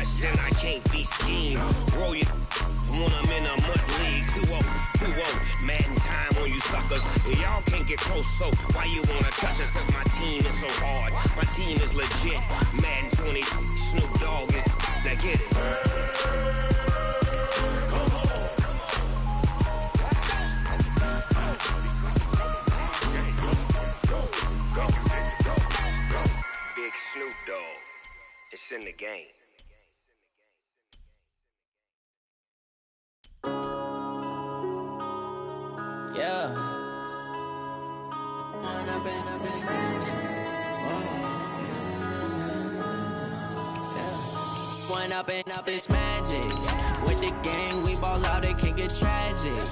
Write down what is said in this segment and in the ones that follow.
question, I can't be schemed. Roll you when I'm in a mud league. 2-0, 2-0, Madden time on you suckers. Y'all can't get close, so why you wanna touch us? Cause my team is so hard, my team is legit. Madden 20, Snoop Dogg is, now get it. Big Snoop Dogg, it's in the game. Yeah. One up and up is magic. With the gang, we ball out, it can get tragic.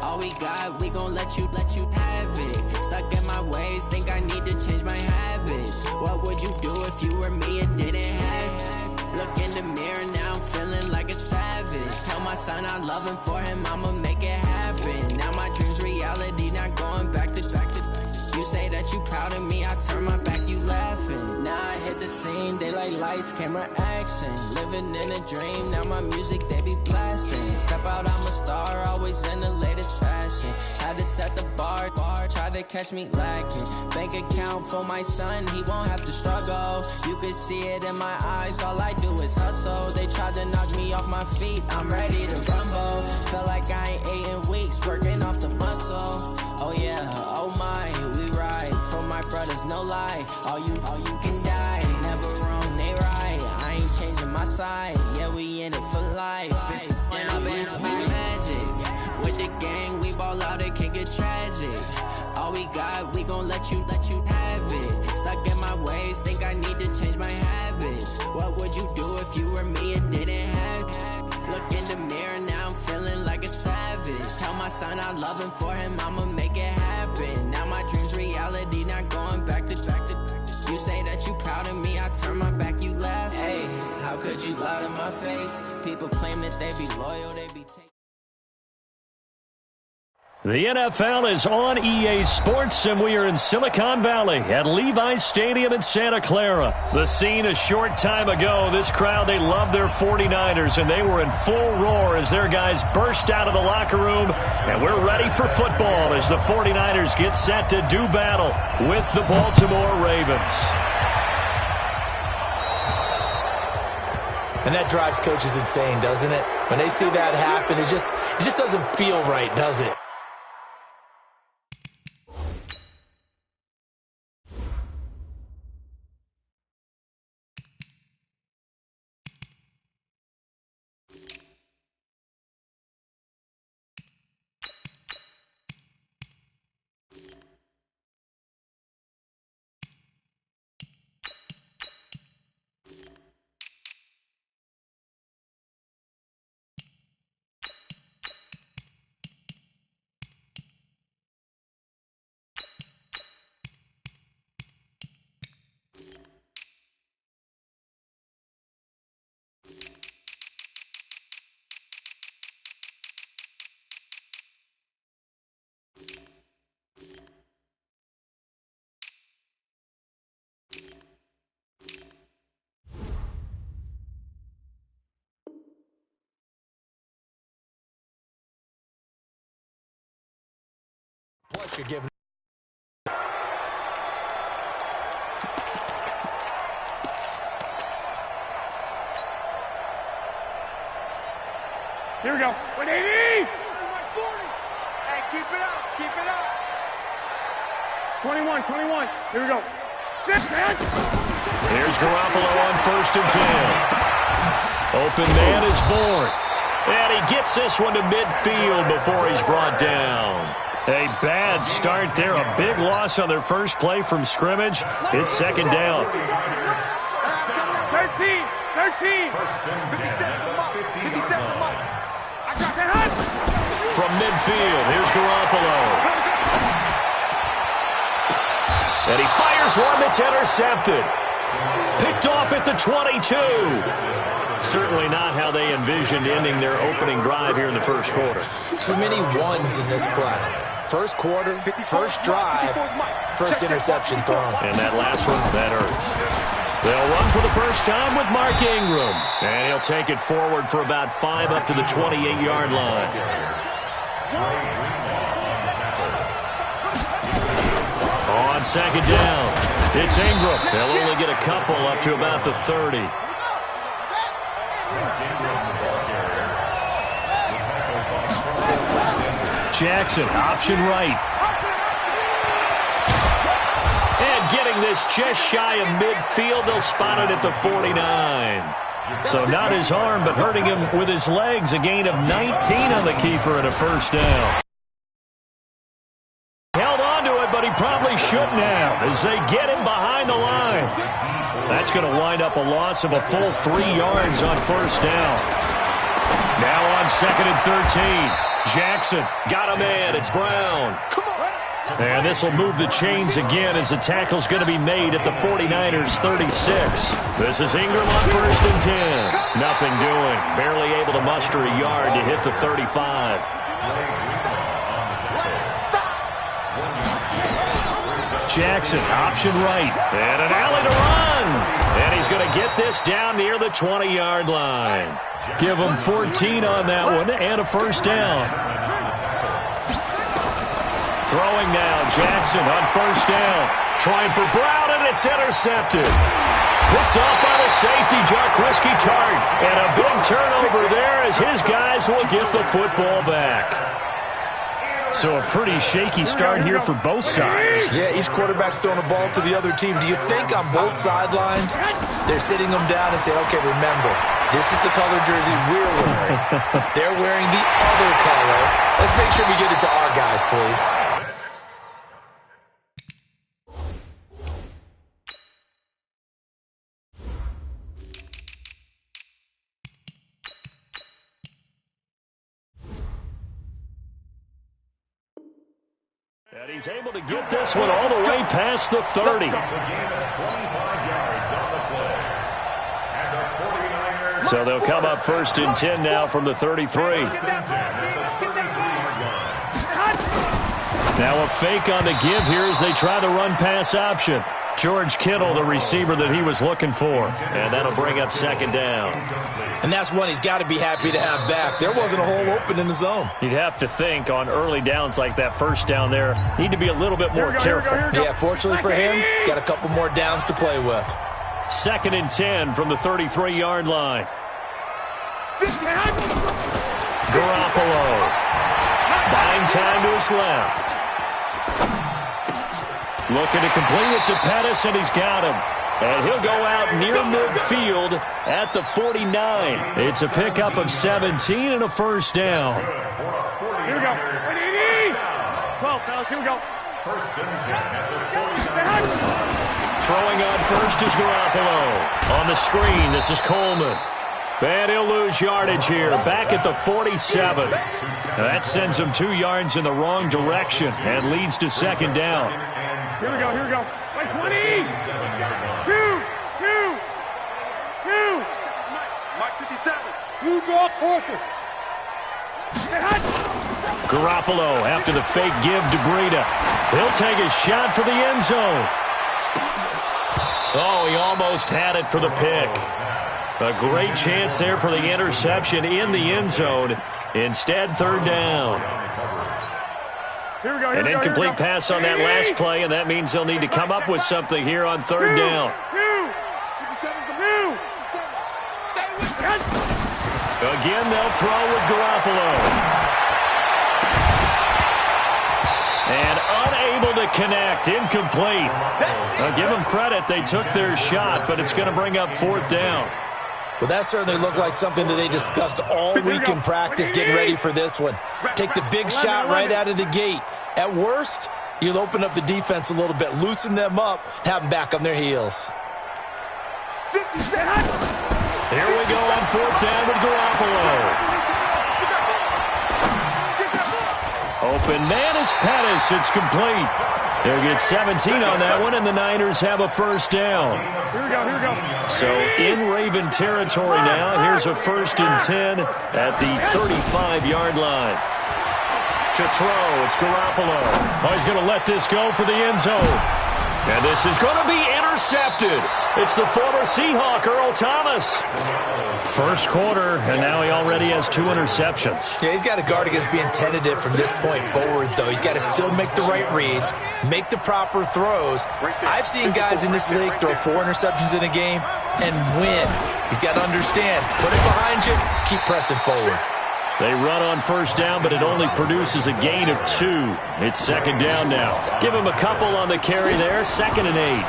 All we got, we gon' let you have it. Stuck in my ways, think I need to change my habits. What would you do if you were me and didn't have it? Look in the mirror, now I'm feeling like a savage. Tell my son I love him, for him I'ma make it happen. Now my dream's reality, not going back to. You say that you proud of me, I turn my back, you laughing. Now I hit the scene, they like lights, camera, action. Living in a dream, now my music, they be blasting. Step out, I'm a star, always in the latest fashion. Had to set the bar, try to catch me lacking. Bank account for my son, he won't have to struggle. You can see it in my eyes, all I do is hustle. They tried to knock me off my feet, I'm ready to rumble. Feel like I ain't ate in weeks, working off the muscle. Oh yeah, oh my, we ride for my brothers, no lie. All you can die, never wrong, they right. I ain't changing my side, yeah, we in it for life. When I've been magic, with the gang, we ball out, it can get tragic. All we got, we gon' let you have it. Stuck in my ways, think I need to change my habits. What would you do if you were me and didn't have it? Look in the mirror, now I'm feeling like a savage. Tell my son I love him, for him I'ma make it happen. Now my dream's reality, not going back to. You say that you proud of me, I turn my back, you laugh. Hey, how could you lie to my face? People claim that they be loyal, they be taking. The NFL is on EA Sports, and we are in Silicon Valley at Levi's Stadium in Santa Clara. The scene a short time ago, this crowd, they love their 49ers, and they were in full roar as their guys burst out of the locker room. And we're ready for football as the 49ers get set to do battle with the Baltimore Ravens. And that drives coaches insane, doesn't it? When they see that happen, it just doesn't feel right, does it? Plus, you're giving. Here we go. 180! Hey, keep it up. Keep it up. 21. Here we go. Sit, man. Here's Garoppolo on 1st and 10. Open man is born. And he gets this one to midfield before he's brought down. A bad start there. A big loss on their first play from scrimmage. It's 2nd down. 13. 57 I got that. From midfield, here's Garoppolo. And he fires one that's intercepted. Picked off at the 22. Certainly not how they envisioned ending their opening drive here in the first quarter. Too many ones in this play. First quarter, first drive, first interception thrown. And that last one, that hurts. They'll run for the first time with Mark Ingram. And he'll They'll take it forward for about 5 up to the 28-yard line. On second down, it's Ingram. They'll only get a couple up to about the 30. Jackson, option right. And getting this just shy of midfield, they'll spot it at the 49. So not his arm, but hurting him with his legs. A gain of 19 on the keeper and a first down. Held on to it, but he probably shouldn't have as they get him behind the line. That's going to wind up a loss of a full 3 yards on first down. Now on second and 13. Jackson got a man. It's Brown. And this will move the chains again as the tackle's going to be made at the 49ers 36. This is Ingram on first and 10. Nothing doing. Barely able to muster a yard to hit the 35. Jackson, option right. And an alley to run. And he's going to get this down near the 20-yard line. Give him 14 on that one and a first down. Throwing now, Jackson on first down. Trying for Brown, and it's intercepted. Picked off by the safety, Jarquiski Tart. And a big turnover there as his guys will get the football back. So a pretty shaky start here for both sides. Yeah, each quarterback's throwing a ball to the other team. Do you think on both sidelines they're sitting them down and saying, okay, remember, this is the color jersey we're wearing. They're wearing the other color. Let's make sure we get it to our guys, please. And he's able to get this one all the way past the 30. So they'll come up first and 10 now from the 33. Now a fake on the give here as they try the run-pass option. George Kittle, the receiver that he was looking for. And that'll bring up second down. And that's one he's got to be happy to have back. There wasn't a hole open in the zone. You'd have to think on early downs like that first down there, need to be a little bit more careful. Yeah, fortunately for him, got a couple more downs to play with. Second and 10 from the 33-yard line. Garoppolo. Buying time to his left. Looking to complete it to Pettis, and he's got him. And he'll go out near midfield at the 49. It's a pickup of 17 and a first down. Here we go. 12, fellas. Here we go. First and 10 at the 49. Throwing on first is Garoppolo. On the screen, this is Coleman. And he'll lose yardage here, back at the 47. That sends him 2 yards in the wrong direction and leads to second down. Here we go, here we go. 20. 2. Mike 57. You draw quarter. Garoppolo after the fake give to Breida. He'll take a shot for the end zone. Oh, he almost had it for the pick. A great chance there for the interception in the end zone. Instead, third down. Here we go, An incomplete pass on that last play, and that means they'll need to come up with something here on third down. Again, they'll throw with Garoppolo. And unable to connect, incomplete. I'll give them credit, they took their shot, but it's going to bring up fourth down. Well, that certainly looked like something that they discussed all week in practice getting ready for this one. Take the big shot right out of the gate. At worst, you'll open up the defense a little bit, loosen them up, have them back on their heels. Here we go on fourth down with Garoppolo. Open man is Pettis. It's complete. They'll get 17 on that one, and the Niners have a first down. Here we go. So in Raven territory now. Here's a first and 10 at the 35-yard line. To throw, it's Garoppolo. Oh, he's going to let this go for the end zone. And this is going to be intercepted. It's the former Seahawk, Earl Thomas. First quarter, and now he already has 2 interceptions. Yeah, he's got to guard against being tentative from this point forward, though. He's got to still make the right reads, make the proper throws. I've seen guys in this league throw 4 interceptions in a game and win. He's got to understand, put it behind you, keep pressing forward. They run on first down, but it only produces a gain of 2. It's second down now. Give him a couple on the carry there. 2nd and 8.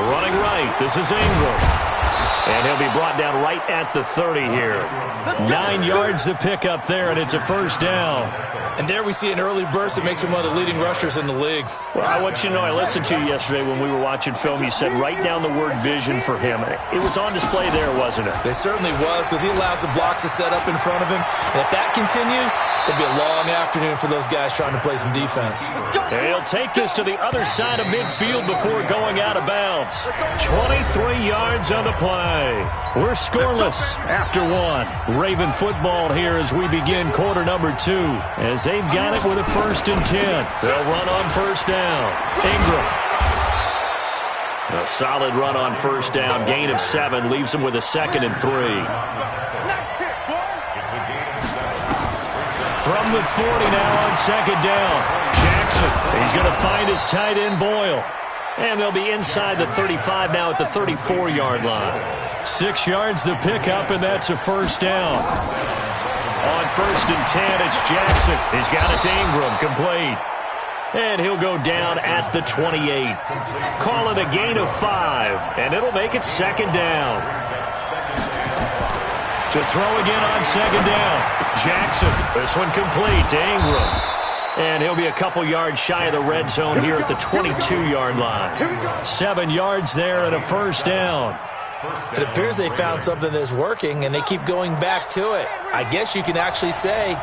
Running right. This is Ingram. And he'll be brought down right at the 30 here. 9 yards to pick up there, and it's a first down. And there we see an early burst that makes him one of the leading rushers in the league. Well, I want you to know, I listened to you yesterday when we were watching film. You said write down the word vision for him. It was on display there, wasn't it? It certainly was, because he allows the blocks to set up in front of him. And if that continues, it'll be a long afternoon for those guys trying to play some defense. And he'll take this to the other side of midfield before going out of bounds. 23 yards on the play. We're scoreless after 1. Raven football here as we begin quarter number 2. As they've got it with a 1st and 10. They'll run on first down. Ingram. A solid run on first down. Gain of 7 leaves them with a 2nd and 3. From the 40 now on 2nd down. Jackson. He's going to find his tight end Boyle. And they'll be inside the 35 now at the 34-yard line. 6 yards to pick up, and that's a first down. On 1st and 10, it's Jackson. He's got it to Ingram, complete. And he'll go down at the 28. Call it a gain of 5, and it'll make it 2nd down. To throw again on 2nd down. Jackson, this one complete to Ingram. And he'll be a couple yards shy of the red zone here at the 22-yard line. 7 yards there and a first down. It appears they found something that's working, and they keep going back to it. I guess you can actually say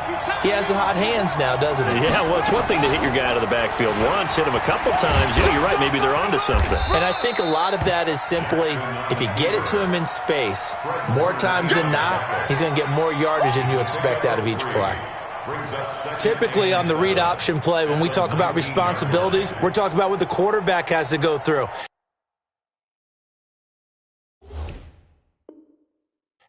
he has the hot hands now, doesn't he? Yeah, well, it's one thing to hit your guy out of the backfield once, hit him a couple times. Yeah, you're right. Maybe they're onto something. And I think a lot of that is simply if you get it to him in space, more times than not, he's going to get more yardage than you expect out of each play. Typically on the read option play, when we talk about responsibilities, we're talking about what the quarterback has to go through.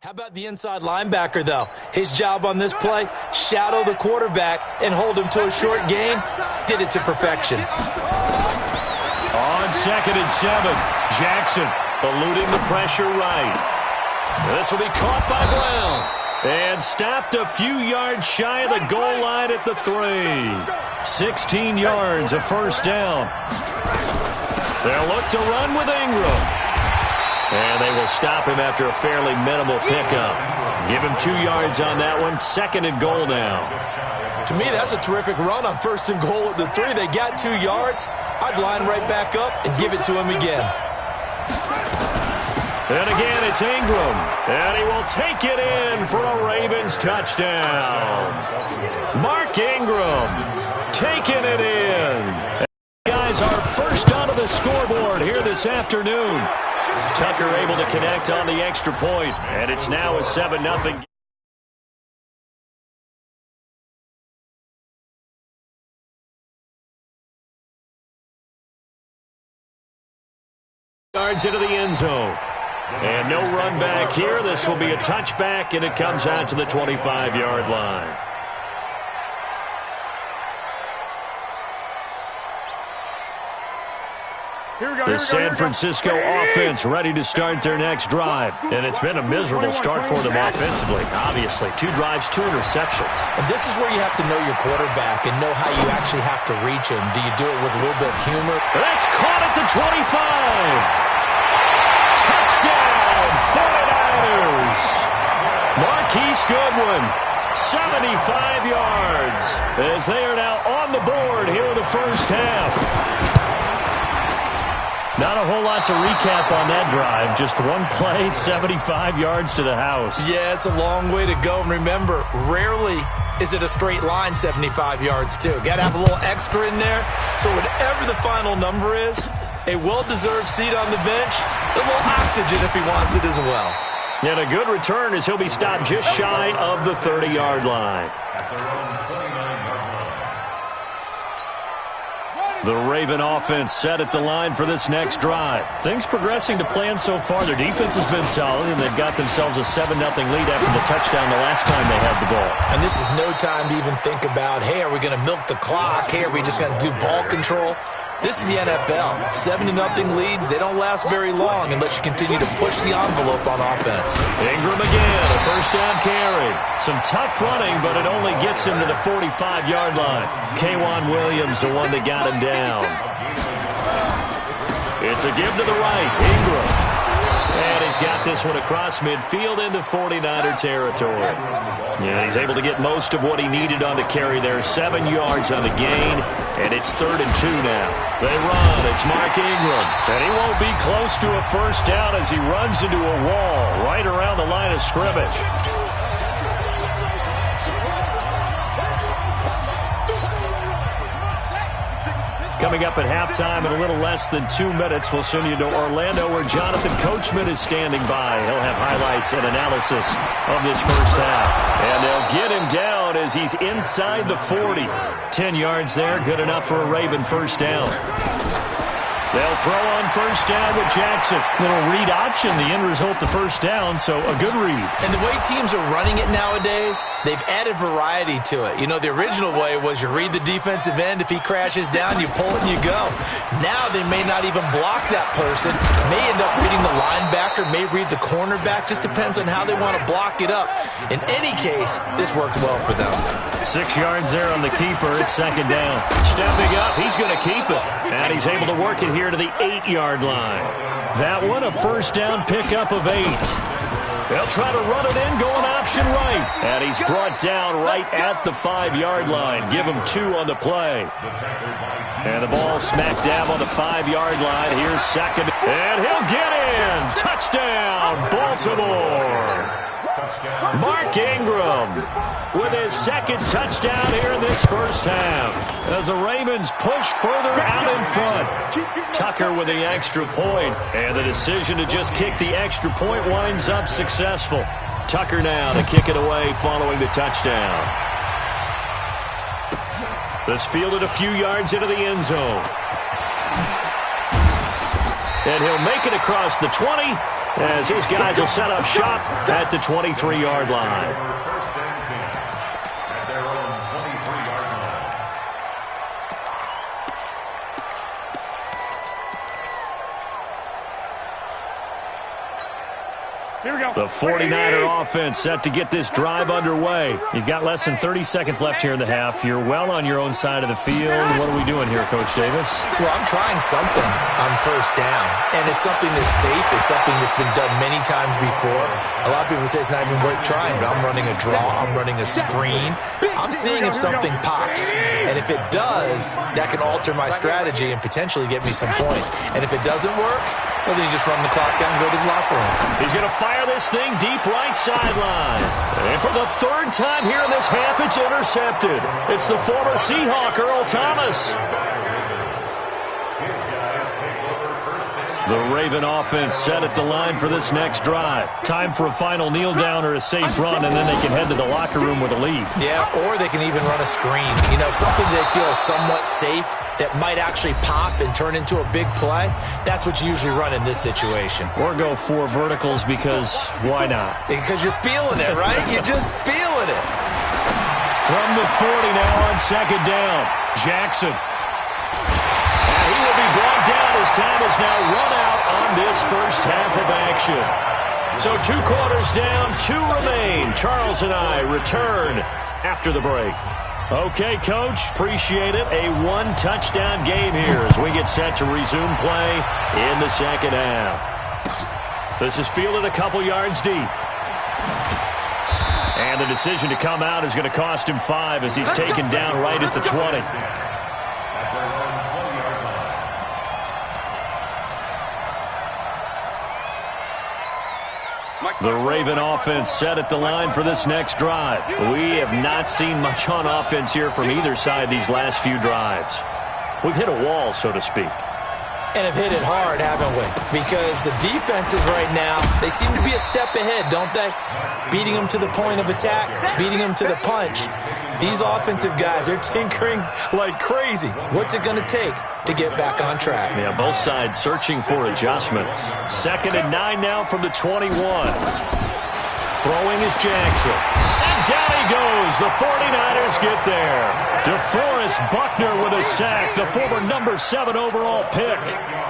How about the inside linebacker, though? His job on this play, shadow the quarterback and hold him to a short gain. Did it to perfection. On 2nd and 7, Jackson eluding the pressure right. This will be caught by Brown. And stopped a few yards shy of the goal line at the 3. 16 yards, a first down. They'll look to run with Ingram. And they will stop him after a fairly minimal pickup. Give him 2 yards on that one. 2nd and goal now. To me, that's a terrific run on 1st and goal at the 3. They got 2 yards. I'd line right back up and give it to him again. And again, it's Ingram. And he will take it in for a Ravens touchdown. Mark Ingram taking it in. And guys, our first onto the scoreboard here this afternoon. Tucker able to connect on the extra point, and it's now a 7-0. Yards into the end zone. And no run back here. This will be a touchback, and it comes out to the 25-yard line. The San Francisco offense ready to start their next drive. And it's been a miserable start for them offensively. Obviously, 2 drives, 2 interceptions. And this is where you have to know your quarterback and know how you actually have to reach him. Do you do it with a little bit of humor? That's caught at the 25. Touchdown, 49ers. Marquise Goodwin, 75 yards, as they are now on the board here in the first half. Not a whole lot to recap on that drive. Just one play, 75 yards to the house. Yeah, it's a long way to go. And remember, rarely is it a straight line 75 yards, too. Got to have a little extra in there. So whatever the final number is, a well-deserved seat on the bench, a little oxygen if he wants it as well. And a good return as he'll be stopped just shy of the 30-yard line. The Raven offense set at the line for this next drive. Things progressing to plan so far. Their defense has been solid, and they've got themselves a 7-0 lead after the touchdown the last time they had the ball. And this is no time to even think about, hey, are we going to milk the clock? Hey, are we just going to do ball control? This is the NFL. 7-0 leads, they don't last very long unless you continue to push the envelope on offense. Ingram again, a first down carry. Some tough running, but it only gets him to the 45-yard line. K'Wan Williams, the one that got him down. It's a give to the right, Ingram. And he's got this one across midfield into 49er territory. Yeah, he's able to get most of what he needed on the carry there. 7 yards on the gain, and it's 3rd and 2 now. They run. It's Mark Ingram. And he won't be close to a first down as he runs into a wall right around the line of scrimmage. Coming up at halftime in a little less than 2 minutes, we'll send you to Orlando where Jonathan Coachman is standing by. He'll have highlights and analysis of this first half. And they'll get him down as he's inside the 40. 10 yards there, good enough for a Raven first down. They'll throw on first down with Jackson. Little read option, the end result, the first down, so a good read. And the way teams are running it nowadays, they've added variety to it. You know, the original way was you read the defensive end. If he crashes down, you pull it and you go. Now they may not even block that person. May end up reading the linebacker, may read the cornerback. Just depends on how they want to block it up. In any case, this worked well for them. 6 yards there on the keeper. It's second down. Stepping up, he's going to keep it. And he's able to work it here to the 8-yard line. That one, a first down pickup of 8. They'll try to run it in, going option right. And he's brought down right at the 5-yard line. Give him 2 on the play. And the ball smack dab on the 5-yard line. Here's second. And he'll get in. Touchdown, Baltimore. Mark Ingram with his second touchdown here in this first half as the Ravens push further out in front. Tucker with the extra point, and the decision to just kick the extra point winds up successful. Tucker now to kick it away following the touchdown. This fielded a few yards into the end zone. And he'll make it across the 20 as his guys will set up shop at the 23-yard line. The 49er offense set to get this drive underway. You've got less than 30 seconds left here in the half. You're well on your own side of the field. What are we doing here, Coach Davis? Well, I'm trying something on first down, and it's something that's safe. It's something that's been done many times before. A lot of people say it's not even worth trying, but I'm running a draw. I'm running a screen. I'm seeing if something pops, and if it does, that can alter my strategy and potentially get me some points. And if it doesn't work, well, then you just run the clock out and go to the locker room. He's going to fire this thing deep right sideline. And for the 3rd time here in this half, it's intercepted. It's the former Seahawk, Earl Thomas. The Raven offense set at the line for this next drive. Time for a final kneel down or a safe run, and then they can head to the locker room with a lead. Yeah, or they can even run a screen. You know, something they feel is somewhat safe that might actually pop and turn into a big play. That's what you usually run in this situation. Or go 4 verticals because why not? Because you're feeling it, right? You're just feeling it. From the 40 now on second down. Jackson. And he will be brought down as time is now run out on this first half of action. So 2 quarters down, 2 remain. Charles and I return after the break. Okay, Coach, appreciate it. A 1-touchdown game here as we get set to resume play in the second half. This is fielded a couple yards deep. And the decision to come out is going to cost him 5 as he's taken down right at the 20. The Raven offense set at the line for this next drive. We have not seen much on offense here from either side these last few drives. We've hit a wall, so to speak. And have hit it hard, haven't we? Because the defenses right now, they seem to be a step ahead, don't they? Beating them to the point of attack, beating them to the punch. These offensive guys, they're tinkering like crazy. What's it going to take to get back on track? Yeah, both sides searching for adjustments. 2nd and 9 now from the 21. Throwing is Jackson. And down he goes. The 49ers get there. DeForest Buckner with a sack, the former number 7 overall pick.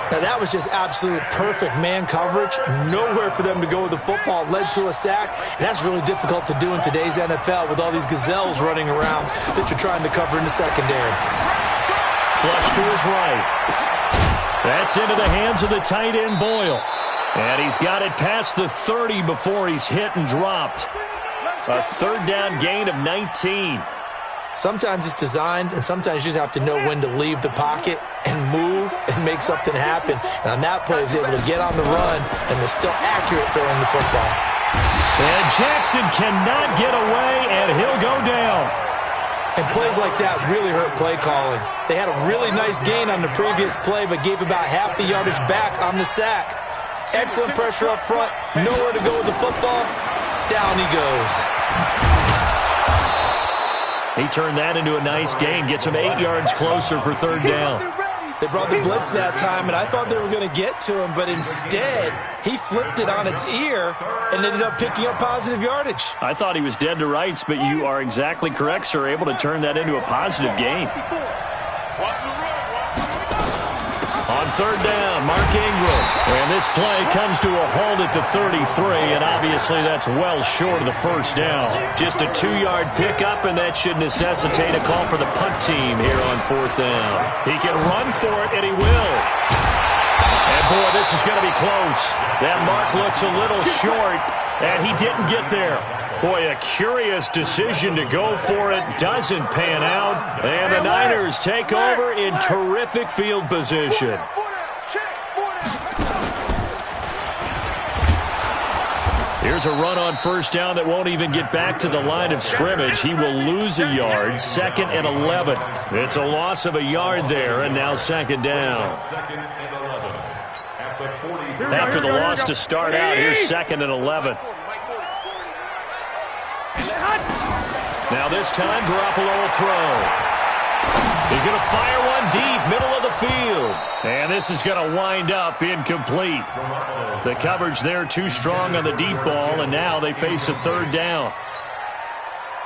Now, that was just absolute perfect man coverage. Nowhere for them to go with the football. Led to a sack. And that's really difficult to do in today's NFL with all these gazelles running around that you're trying to cover in the secondary. Flush to his right. That's into the hands of the tight end, Boyle. And he's got it past the 30 before he's hit and dropped. A 3rd down gain of 19. Sometimes it's designed, and sometimes you just have to know when to leave the pocket and move and make something happen. And on that play, he was able to get on the run and was still accurate throwing the football. And Jackson cannot get away, and he'll go down. And plays like that really hurt play calling. They had a really nice gain on the previous play, but gave about half the yardage back on the sack. Excellent pressure up front. Nowhere to go with the football. Down he goes. He turned that into a nice gain. Gets him 8 yards closer for 3rd down. They brought the blitz that time, and I thought they were going to get to him, but instead, he flipped it on its ear and ended up picking up positive yardage. I thought he was dead to rights, but you are exactly correct, sir. Able to turn that into a positive gain. On 3rd down, Mark Ingram. And this play comes to a halt at the 33, and obviously that's well short of the 1st down. Just a 2-yard pickup, and that should necessitate a call for the punt team here on 4th down. He can run for it, and he will. And, boy, this is going to be close. That mark looks a little short, and he didn't get there. Boy, a curious decision to go for it. Doesn't pan out. And the Niners take over in terrific field position. Here's a run on 1st down that won't even get back to the line of scrimmage. He will lose a yard. 2nd and 11. It's a loss of a yard there, and now 2nd down. After the loss to start out, here's 2nd and 11. Now this time, Garoppolo will throw. He's going to fire one deep, middle of the field. And this is going to wind up incomplete. The coverage there too strong on the deep ball, and now they face a 3rd down.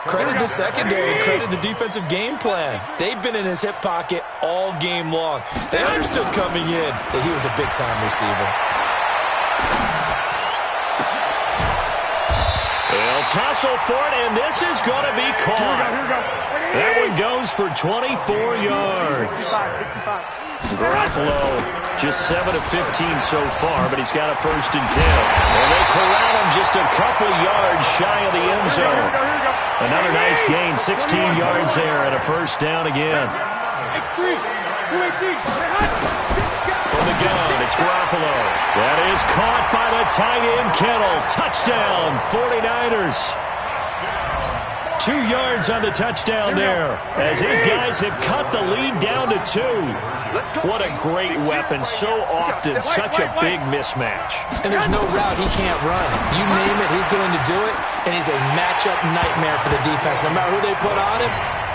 Credit the secondary and credit the defensive game plan. They've been in his hip pocket all game long. They understood coming in that he was a big-time receiver. They'll tussle for it, and this is going to be caught. That one goes for 24 yards. Garoppolo just 7 of 15 so far, but he's got a 1st and 10. And they corral him just a couple yards shy of the end zone. Another nice gain, 16 yards there, and a 1st down again. From the gun, it's Garoppolo. That is caught by the tight end, Kittle. Touchdown, 49ers. 2 yards on the touchdown there, as his guys have cut the lead down to 2. What a great weapon. So often, such a big mismatch. And there's no route he can't run. You name it, he's going to do it, and he's a matchup nightmare for the defense. No matter who they put on him,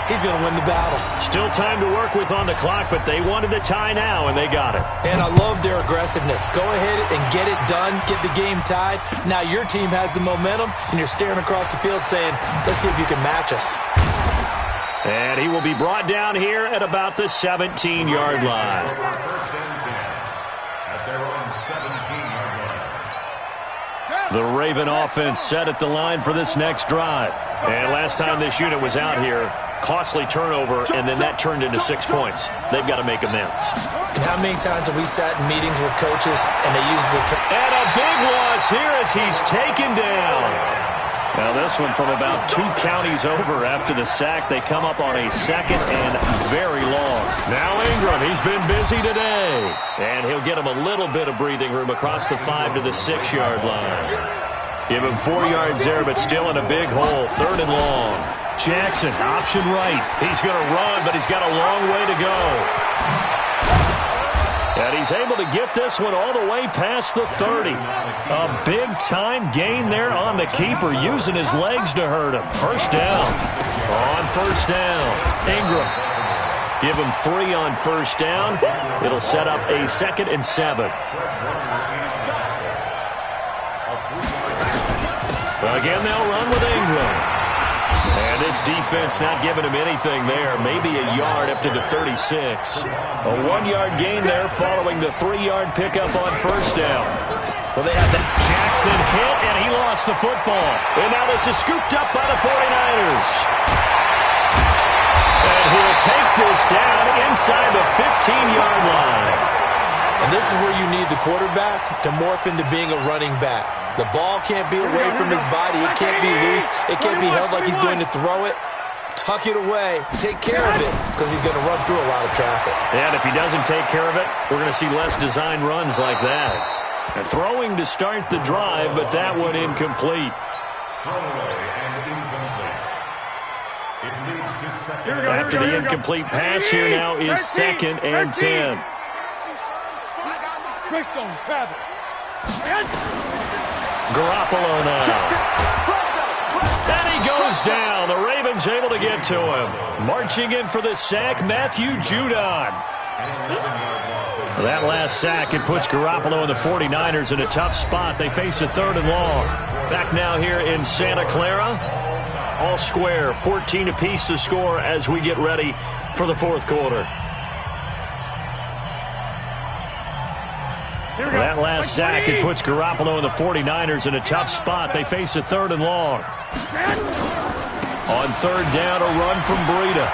he's going to win the battle. Still time to work with on the clock, but they wanted the tie now, and they got it. And I love their aggressiveness. Go ahead and get it done, get the game tied. Now your team has the momentum, and you're staring across the field saying, let's see if you can match us. And he will be brought down here at about the 17-yard line. The Raven offense set at the line for this next drive. And last time this unit was out here, costly turnover, and then that turned into 6 points. They've got to make amends. And how many times have we sat in meetings with coaches and they use the... And a big loss here as he's taken down. Now this one from about 2 counties over after the sack. They come up on a 2nd and very long. Now Ingram, he's been busy today. And he'll get him a little bit of breathing room across the 5 to the 6-yard line. Give him 4 yards there, but still in a big hole. 3rd and long. Jackson, option right. He's going to run, but he's got a long way to go. And he's able to get this one all the way past the 30. A big-time gain there on the keeper, using his legs to hurt him. First down. On first down, Ingram. Give him 3 on first down. It'll set up a 2nd and 7. Again, they'll run with Ingram. And this defense not giving him anything there. Maybe a yard up to the 36. A 1-yard gain there following the 3-yard pickup on first down. Well, they had that Jackson hit, and he lost the football. And now this is scooped up by the 49ers. And he'll take this down inside the 15-yard line. And this is where you need the quarterback to morph into being a running back. The ball can't be away from his body. It can't be loose. It can't be held like he's going to throw it. Tuck it away. Take care of it, because he's going to run through a lot of traffic. And if he doesn't take care of it, we're going to see less design runs like that. And throwing to start the drive, but that one incomplete. After the incomplete pass, here now is 2nd and 10. Garoppolo now. And he goes down. The Ravens able to get to him. Marching in for the sack, Matthew Judon. That last sack, it puts Garoppolo and the 49ers in a tough spot. They face a 3rd and long. Back now here in Santa Clara. All square, 14 apiece to score as we get ready for the 4th quarter. That last sack, it puts Garoppolo and the 49ers in a tough spot. They face a 3rd and long. On 3rd down, a run from Breida.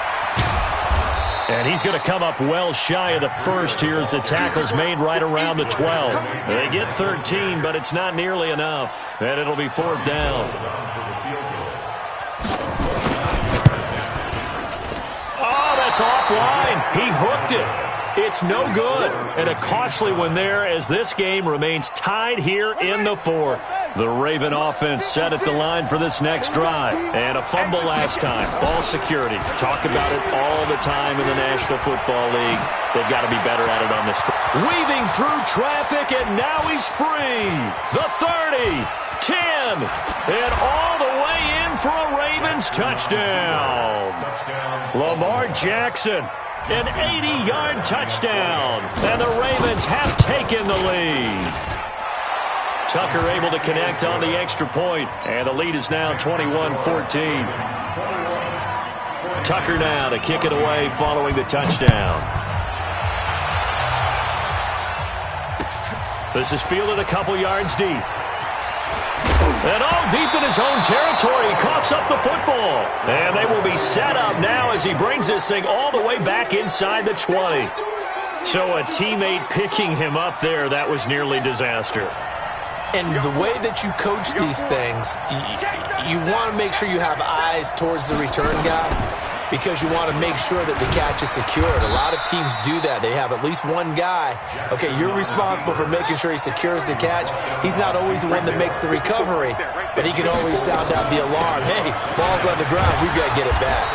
And he's going to come up well shy of the 1st here as the tackle's made right around the 12. They get 13, but it's not nearly enough. And it'll be 4th down. Oh, that's offline. He hooked it. It's no good, and a costly one there as this game remains tied here in the 4th. The Raven offense set at the line for this next drive, and a fumble last time. Ball security. Talk about it all the time in the National Football League. They've got to be better at it on this. Weaving through traffic, and now he's free. The 30, 10, and all the way in for a Ravens touchdown. Lamar Jackson. An 80-yard touchdown, and the Ravens have taken the lead. Tucker able to connect on the extra point, and the lead is now 21-14. Tucker now to kick it away following the touchdown. This is fielded a couple yards deep. And all deep in his own territory, he coughs up the football. And they will be set up now as he brings this thing all the way back inside the 20. So a teammate picking him up there, that was nearly disaster. And the way that you coach these things, you want to make sure you have eyes towards the return guy, because you want to make sure that the catch is secured. A lot of teams do that. They have at least one guy. Okay, you're responsible for making sure he secures the catch. He's not always the one that makes the recovery, but he can always sound out the alarm. Hey, ball's on the ground. We've got to get it back.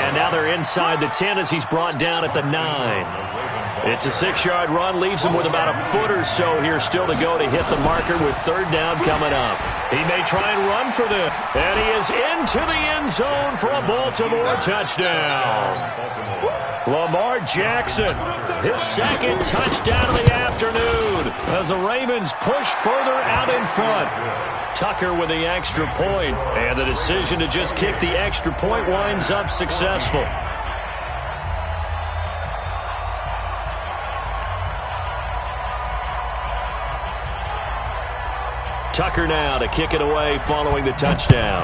And now they're inside the 10 as he's brought down at the 9. It's a 6-yard run, leaves him with about a foot or so here still to go to hit the marker with 3rd down coming up. He may try and run for this, and he is into the end zone for a Baltimore touchdown. Lamar Jackson, his 2nd touchdown of the afternoon as the Ravens push further out in front. Tucker with the extra point, and the decision to just kick the extra point winds up successful. Tucker now to kick it away following the touchdown.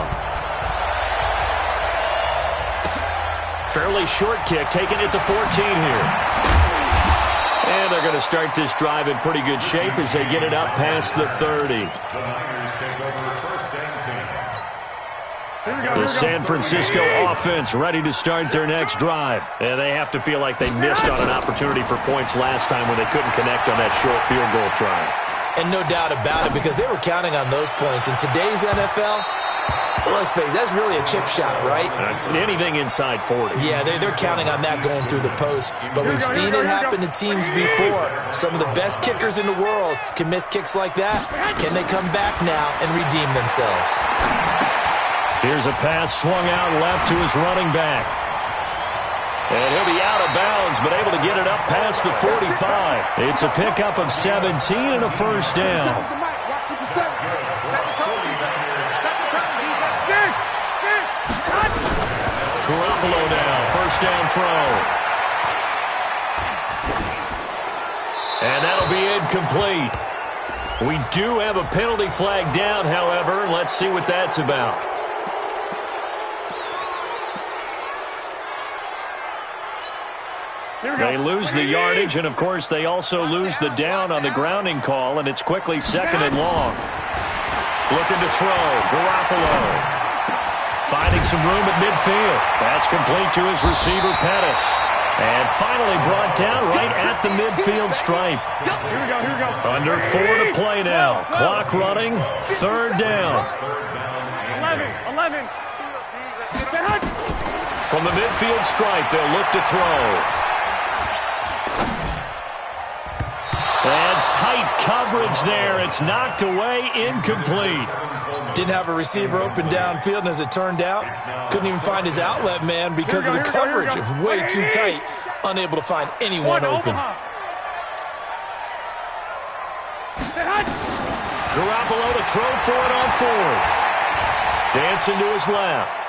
Fairly short kick, taken at the 14 here. And they're going to start this drive in pretty good shape as they get it up past the 30. The San Francisco offense ready to start their next drive. And they have to feel like they missed on an opportunity for points last time when they couldn't connect on that short field goal try. And no doubt about it, because they were counting on those points. In today's NFL, let's face it, that's really a chip shot, right? That's anything inside 40. Yeah, they're counting on that going through the post. But we've seen it happen to teams before. Some of the best kickers in the world can miss kicks like that. Can they come back now and redeem themselves? Here's a pass swung out left to his running back. And he'll be out of bounds, but able to get it up past the 45. It's a pickup of 17 and a first down. Garoppolo now, first down throw. And that'll be incomplete. We do have a penalty flag down, however. Let's see what that's about. They lose the yardage, and, of course, they also lose the down on the grounding call, and it's quickly second and long. Looking to throw. Garoppolo finding some room at midfield. That's complete to his receiver, Pettis. And finally brought down right at the midfield stripe. Here we go. Under 4 to play now. Clock running. Third down. 11. From the midfield stripe, they'll look to throw. And tight coverage there. It's knocked away, incomplete. Didn't have a receiver open downfield, and as it turned out, couldn't even find his outlet man because of the coverage. It was way too tight, unable to find anyone open. Garoppolo to throw for it on fourth. Dancing to his left.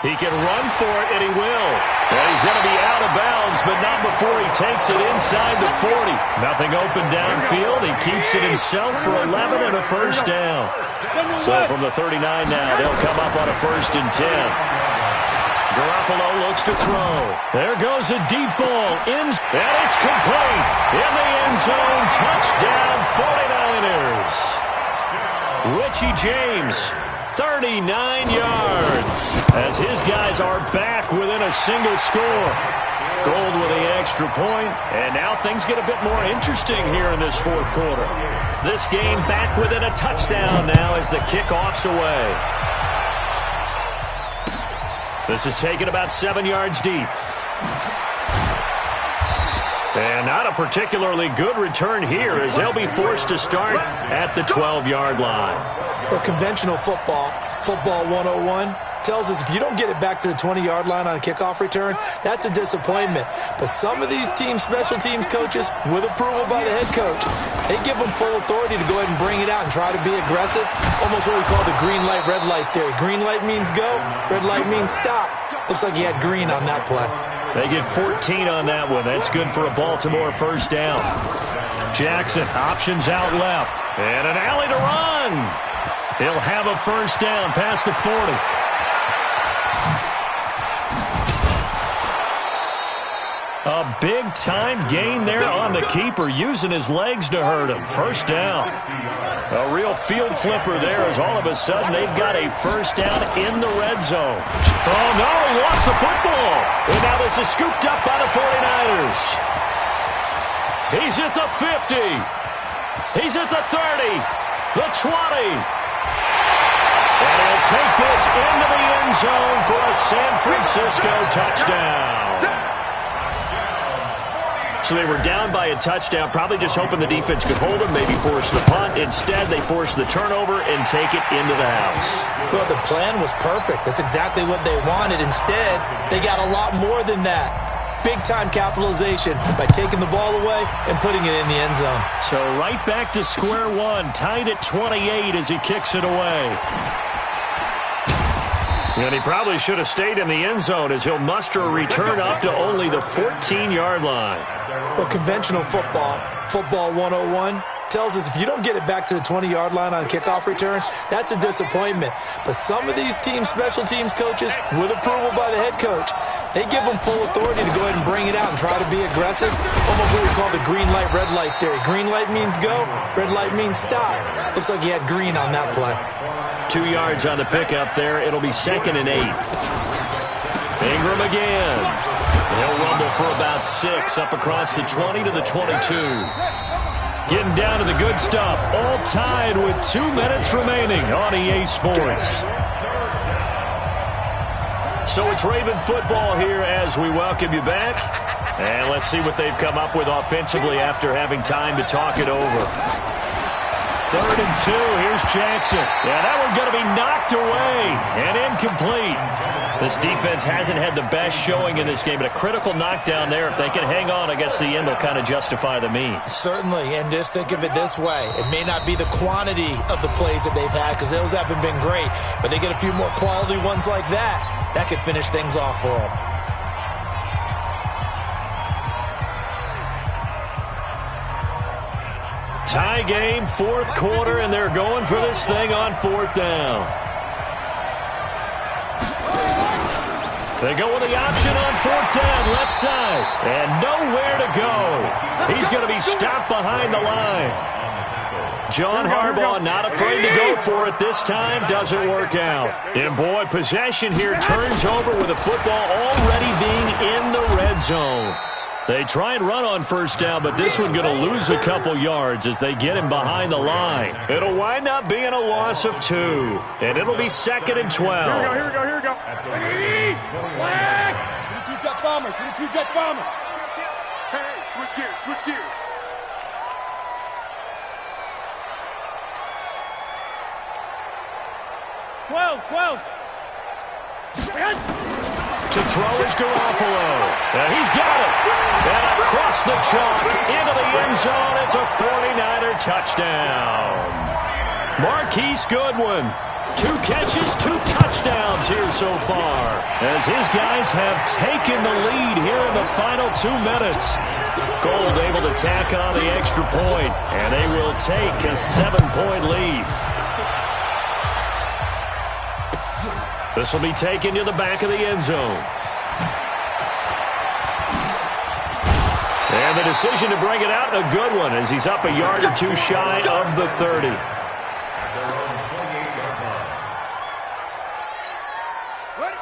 He can run for it, and he will. And he's going to be out of bounds, but not before he takes it inside the 40. Nothing open downfield. He keeps it himself for 11 and a first down. So from the 39 now, they'll come up on a 1st and 10. Garoppolo looks to throw. There goes a deep ball. And it's complete. In the end zone. Touchdown, 49ers. Richie James, 39 yards. As his guys are back within a single score. Gold with the extra point, and now things get a bit more interesting here in this fourth quarter. This game back within a touchdown now as the kickoff's away. This is taken about 7 yards deep. And not a particularly good return here as they'll be forced to start at the 12-yard line. Well, conventional football 101, tells us if you don't get it back to the 20-yard line on a kickoff return, that's a disappointment. But some of these teams, special teams coaches, with approval by the head coach, they give them full authority to go ahead and bring it out and try to be aggressive. Almost what we call the green light, red light theory. Green light means go, red light means stop. Looks like he had green on that play. They get 14 on that one. That's good for a Baltimore first down. Jackson options out left. And an alley to run. He'll have a first down past the 40. A big-time gain there on the keeper, using his legs to hurt him. First down. A real field flipper there as all of a sudden they've got a first down in the red zone. Oh, no, he lost the football. And now this is scooped up by the 49ers. He's at the 50. He's at the 30. The 20. And he'll take this into the end zone for a San Francisco touchdown. So they were down by a touchdown, probably just hoping the defense could hold them, maybe force the punt. Instead, they force the turnover and take it into the house. Well, the plan was perfect. That's exactly what they wanted. Instead, they got a lot more than that. Big-time capitalization by taking the ball away and putting it in the end zone. So right back to square one, tied at 28 as he kicks it away. And he probably should have stayed in the end zone as he'll muster a return up to only the 14-yard line. Well, conventional football 101, tells us if you don't get it back to the 20-yard line on a kickoff return, that's a disappointment. But some of these teams, special teams coaches, with approval by the head coach, they give them full authority to go ahead and bring it out and try to be aggressive. Almost what we call the green light, red light theory. Green light means go, red light means stop. Looks like he had green on that play. 2 yards on the pickup there. It'll be 2nd and 8. Ingram again. He'll rumble for about 6 up across the 20 to the 22. Getting down to the good stuff. All tied with 2 minutes remaining on EA Sports. So it's Raven football here as we welcome you back. And let's see what they've come up with offensively after having time to talk it over. 3rd and 2. Here's Jackson. Yeah, that one's going to be knocked away and incomplete. This defense hasn't had the best showing in this game, but a critical knockdown there. If they can hang on, I guess the end will kind of justify the means. Certainly, and just think of it this way. It may not be the quantity of the plays that they've had because those haven't been great, but they get a few more quality ones like that. That could finish things off for them. Tie game, 4th quarter, and they're going for this thing on 4th down. They go with the option on 4th down, left side, and nowhere to go. He's going to be stopped behind the line. John Harbaugh not afraid to go for it this time. Doesn't work out. And, boy, possession here turns over with the football already being in the red zone. They try and run on 1st down, but this one going to lose a couple yards as they get him behind the line. It'll wind up being a loss of 2, and it'll be 2nd and 12. Here we go. Flag! 22 jet bombers. Hey, switch gears. 12. To throw is Garoppolo. And he's got it. And across the chalk into the end zone. It's a 49er touchdown. Marquise Goodwin. 2 catches, 2 touchdowns here so far. As his guys have taken the lead here in the final 2 minutes. Gold able to tack on the extra point. And they will take a 7-point lead. This will be taken to the back of the end zone. And the decision to bring it out, a good one, as he's up a yard or 2 shy of the 30.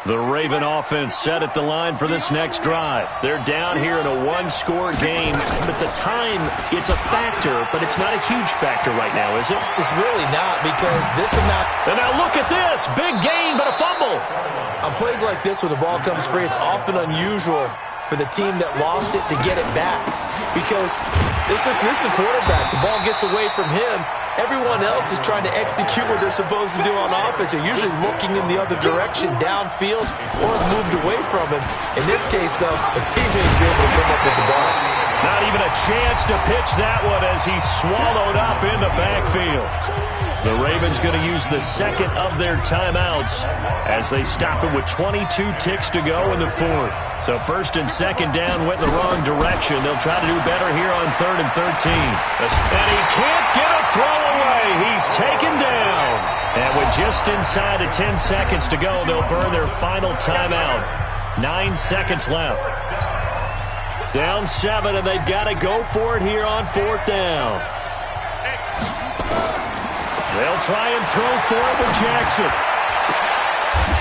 The Raven offense set at the line for this next drive. They're down here in a 1-score game, but the time, it's a factor, but it's not a huge factor right now, is it? It's really not, because this amount... And now look at this. Big gain, but a fumble. On plays like this, when the ball comes free, it's often unusual for the team that lost it to get it back. Because this is the quarterback. The ball gets away from him. Everyone else is trying to execute what they're supposed to do on offense. They're usually looking in the other direction, downfield, or moved away from him. In this case, though, the teammate's able to come up with the ball. Not even a chance to pitch that one as he's swallowed up in the backfield. The Ravens going to use the second of their timeouts as they stop it with 22 ticks to go in the 4th. So 1st and 2nd down went in the wrong direction. They'll try to do better here on 3rd and 13. And he can't get a throw away. He's taken down. And with just inside of 10 seconds to go, they'll burn their final timeout. 9 seconds left. Down 7, and they've got to go for it here on 4th down. They'll try and throw for it with Jackson.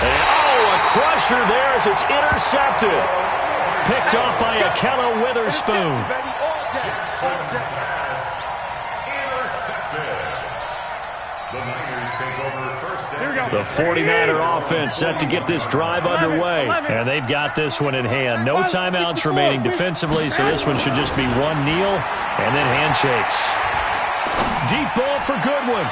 And, a crusher there as it's intercepted. Picked off by Akello Witherspoon. The 49er offense set to get this drive underway. And they've got this one in hand. No timeouts remaining defensively, so this one should just be one kneel and then handshakes. Deep ball for Goodwin.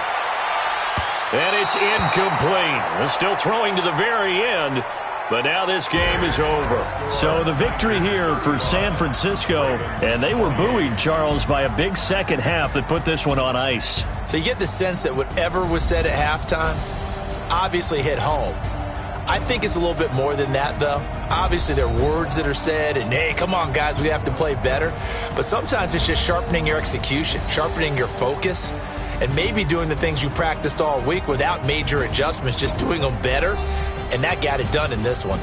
And it's incomplete. They're still throwing to the very end, but now this game is over. So the victory here for San Francisco, and they were buoyed, Charles, by a big second half that put this one on ice. So you get the sense that whatever was said at halftime obviously hit home. I think it's a little bit more than that, though. Obviously, there are words that are said, and, hey, come on, guys, we have to play better. But sometimes it's just sharpening your execution, sharpening your focus, and maybe doing the things you practiced all week without major adjustments, just doing them better. And that got it done in this one.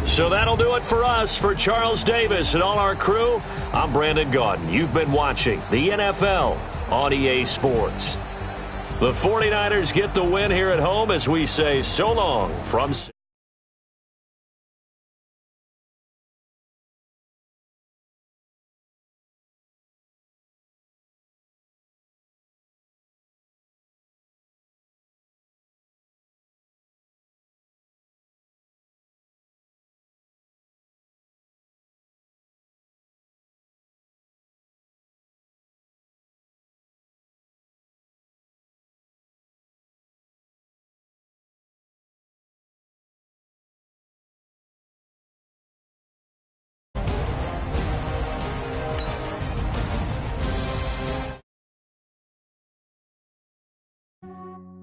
So that'll do it for us. For Charles Davis and all our crew, I'm Brandon Gaudin. You've been watching the NFL on EA Sports. The 49ers get the win here at home as we say so long from... you.